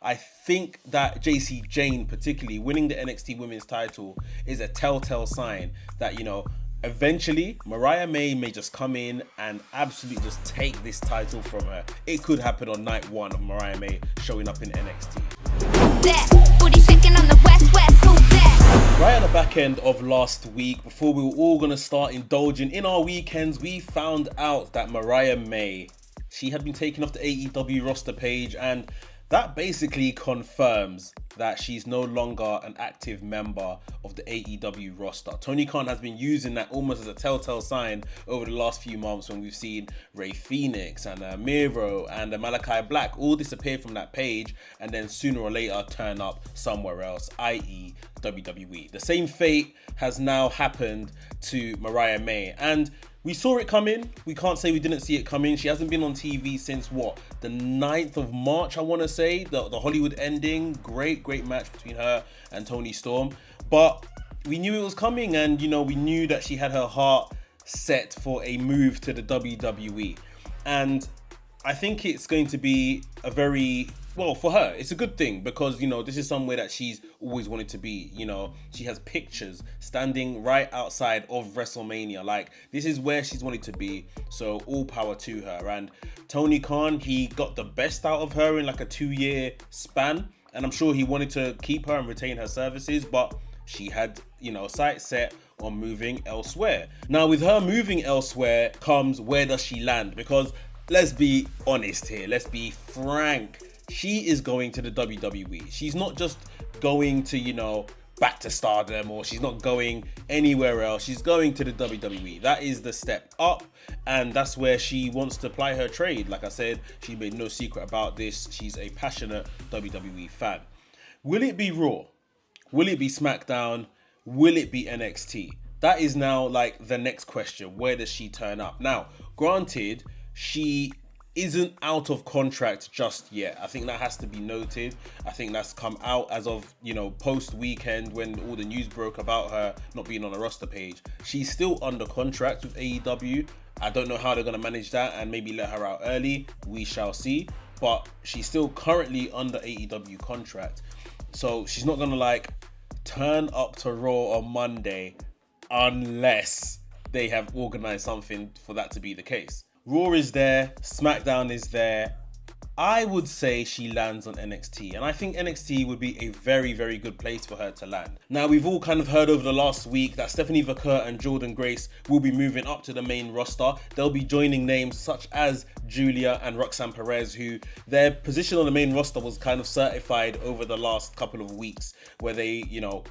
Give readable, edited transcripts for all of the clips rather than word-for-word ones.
I think that JC Jane, particularly winning the NXT Women's title, is a telltale sign that, eventually Mariah May may just come in and absolutely just take this title from her. It could happen on night one of Mariah May showing up in NXT. Right at the back end of last week, before we were all going to start indulging in our weekends, we found out that Mariah May, she had been taken off the AEW roster page, and that basically confirms that she's no longer an active member of the AEW roster. Tony Khan has been using that almost as a telltale sign over the last few months when we've seen Rey Fenix and Miro and Malachi Black all disappear from that page and then sooner or later turn up somewhere else, i.e. WWE. The same fate has now happened to Mariah May, and we saw it coming. We can't say we didn't see it coming. She hasn't been on TV since the 9th of March, I want to say, the Hollywood ending. Great match between her and Toni Storm. But we knew it was coming, and we knew that she had her heart set for a move to the WWE. And I think it's going to be for her, it's a good thing because, this is somewhere that she's always wanted to be. She has pictures standing right outside of WrestleMania. Like, this is where she's wanted to be. So all power to her. And Tony Khan, he got the best out of her in like a 2-year span. And I'm sure he wanted to keep her and retain her services, but she had, sights set on moving elsewhere. Now, with her moving elsewhere comes, where does she land? Because let's be honest here. Let's be frank. She is going to the WWE. She's not just going to, back to Stardom, or she's not going anywhere else. She's going to the WWE. That is the step up, and that's where she wants to ply her trade. Like I said, she made no secret about this. She's a passionate WWE fan. Will it be Raw? Will it be SmackDown? Will it be NXT? That is now like the next question. Where does she turn up? Now, granted, she isn't out of contract just yet. I think that has to be noted. I think that's come out as of, post weekend when all the news broke about her not being on a roster page. She's still under contract with AEW. I don't know how they're going to manage that and maybe let her out early. We shall see. But she's still currently under AEW contract. So she's not going to turn up to Raw on Monday unless they have organized something for that to be the case. Raw is there, SmackDown is there. I would say she lands on NXT, and I think NXT would be a very, very good place for her to land. Now, we've all kind of heard over the last week that Stephanie Vaquer and Jordynne Grace will be moving up to the main roster. They'll be joining names such as Julia and Roxanne Perez, who their position on the main roster was kind of certified over the last couple of weeks, where they,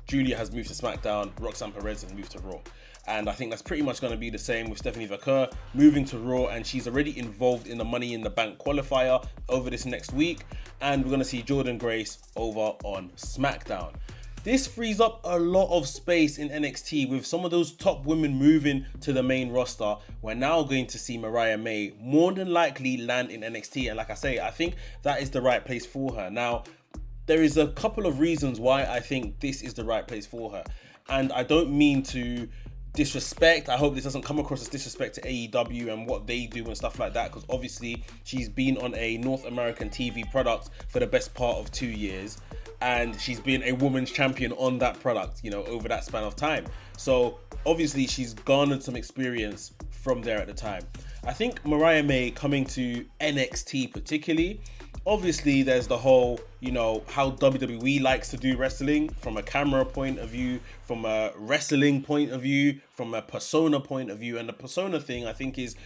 Julia has moved to SmackDown, Roxanne Perez has moved to Raw. And I think that's pretty much going to be the same with Stephanie Vaquer moving to Raw, and she's already involved in the Money in the Bank qualifier over this next week. And we're going to see Jordynne Grace over on SmackDown. This frees up a lot of space in NXT with some of those top women moving to the main roster. We're now going to see Mariah May more than likely land in NXT. And like I say, I think that is the right place for her. Now, there is a couple of reasons why I think this is the right place for her. And I don't mean to disrespect. I hope this doesn't come across as disrespect to AEW and what they do and stuff like that, because obviously she's been on a North American TV product for the best part of 2 years, and she's been a women's champion on that product, over that span of time. So obviously she's garnered some experience from there at the time. I think Mariah May coming to NXT particularly, obviously there's the whole, how WWE likes to do wrestling from a camera point of view, from a wrestling point of view, from a persona point of view. And the persona thing I think is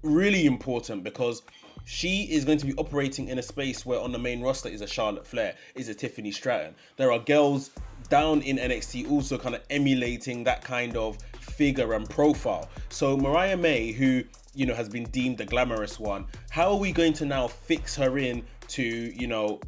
really important because she is going to be operating in a space where on the main roster is a Charlotte Flair, is a Tiffany Stratton. There are girls down in NXT also kind of emulating that kind of figure and profile. So Mariah May, who has been deemed the glamorous one, how are we going to now fix her in to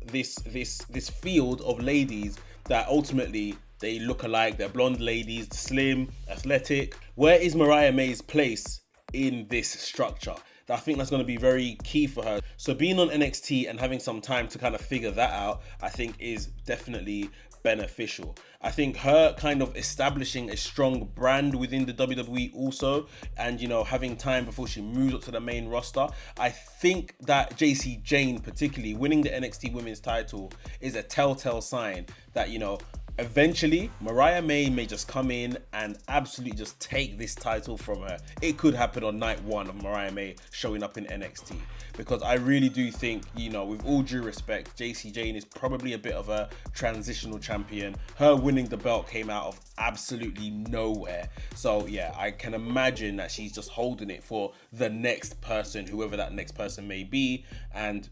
this field of ladies that ultimately they look alike? They're blonde ladies, slim, athletic. Where is Mariah May's place in this structure? I think that's going to be very key for her. So being on NXT and having some time to kind of figure that out, I think is definitely beneficial. I think her kind of establishing a strong brand within the WWE also, and having time before she moves up to the main roster, I think that JC Jane particularly winning the NXT women's title is a telltale sign that eventually Mariah May just come in and absolutely just take this title from her. It could happen on night one of Mariah May showing up in NXT, because I really do think, with all due respect, JC Jane is probably a bit of a transitional champion. Her winning the belt came out of absolutely nowhere. So yeah, I can imagine that she's just holding it for the next person, whoever that next person may be, and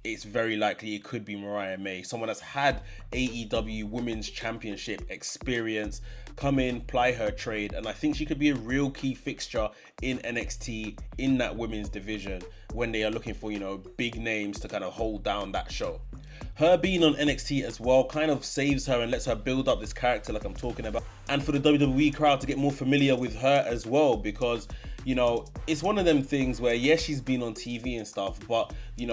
it's very likely it could be Mariah May, someone that's had AEW Women's Championship experience, come in, ply her trade, and I think she could be a real key fixture in NXT in that women's division when they are looking for, big names to kind of hold down that show. Her being on NXT as well kind of saves her and lets her build up this character like I'm talking about, and for the WWE crowd to get more familiar with her as well, because it's one of them things where, yes, she's been on TV and stuff, but you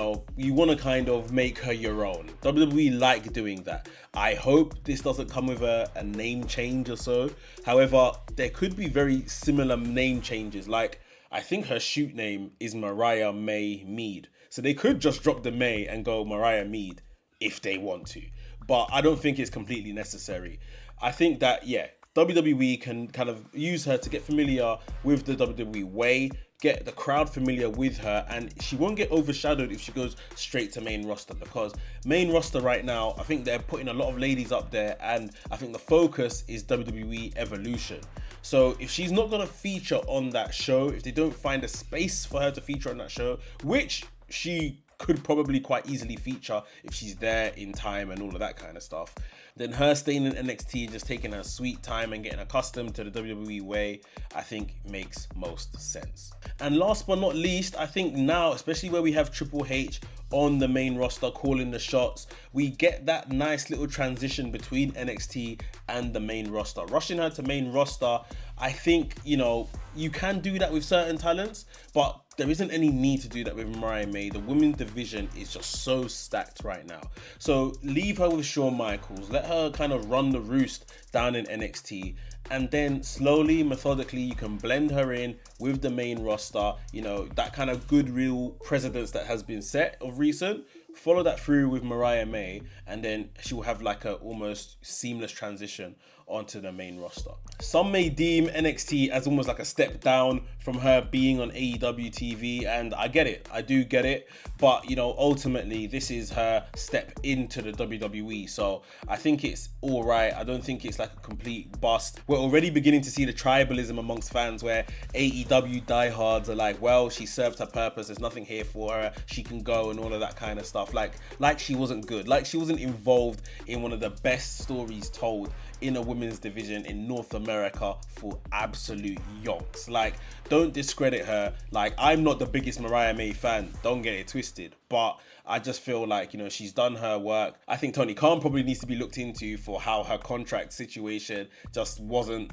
want to kind of make her your own. WWE like doing that. I hope this doesn't come with a name change or so. However, there could be very similar name changes. Like, I think her shoot name is Mariah May Mead. So they could just drop the May and go Mariah Mead if they want to. But I don't think it's completely necessary. I think that, yeah, WWE can kind of use her to get familiar with the WWE way, get the crowd familiar with her, and she won't get overshadowed if she goes straight to main roster, because main roster right now, I think they're putting a lot of ladies up there, and I think the focus is WWE Evolution. So if she's not going to feature on that show, if they don't find a space for her to feature on that show, which she could probably quite easily feature if she's there in time and all of that kind of stuff, then her staying in NXT and just taking her sweet time and getting accustomed to the WWE way, I think makes most sense. And last but not least, I think now, especially where we have Triple H on the main roster calling the shots, we get that nice little transition between NXT and the main roster. Rushing her to main roster, I think, you can do that with certain talents, but there isn't any need to do that with Mariah May. The women's division is just so stacked right now. So leave her with Shawn Michaels, let her kind of run the roost down in NXT, and then slowly, methodically, you can blend her in with the main roster. That kind of good real precedence that has been set of recent, follow that through with Mariah May, and then she will have like a almost seamless transition onto the main roster. Some may deem NXT as almost like a step down from her being on AEW TV, and I get it, I do get it, but ultimately this is her step into the WWE, so I think it's all right. I don't think it's like a complete bust. We're already beginning to see the tribalism amongst fans where AEW diehards are like, well, she served her purpose, there's nothing here for her, she can go, and all of that kind of stuff, like she wasn't good, like she wasn't involved in one of the best stories told in a women's division in North America for absolute yonks. Like, don't discredit her. Like, I'm not the biggest Mariah May fan, don't get it twisted, but I just feel like, she's done her work. I think Tony Khan probably needs to be looked into for how her contract situation just wasn't,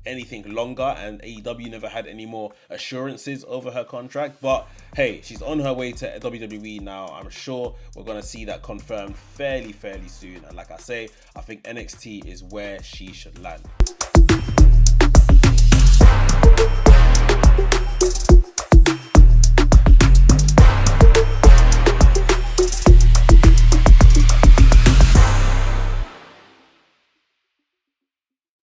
anything longer, and AEW never had any more assurances over her contract. But hey, she's on her way to WWE now. I'm sure we're going to see that confirmed fairly soon. And like I say, I think NXT is where she should land.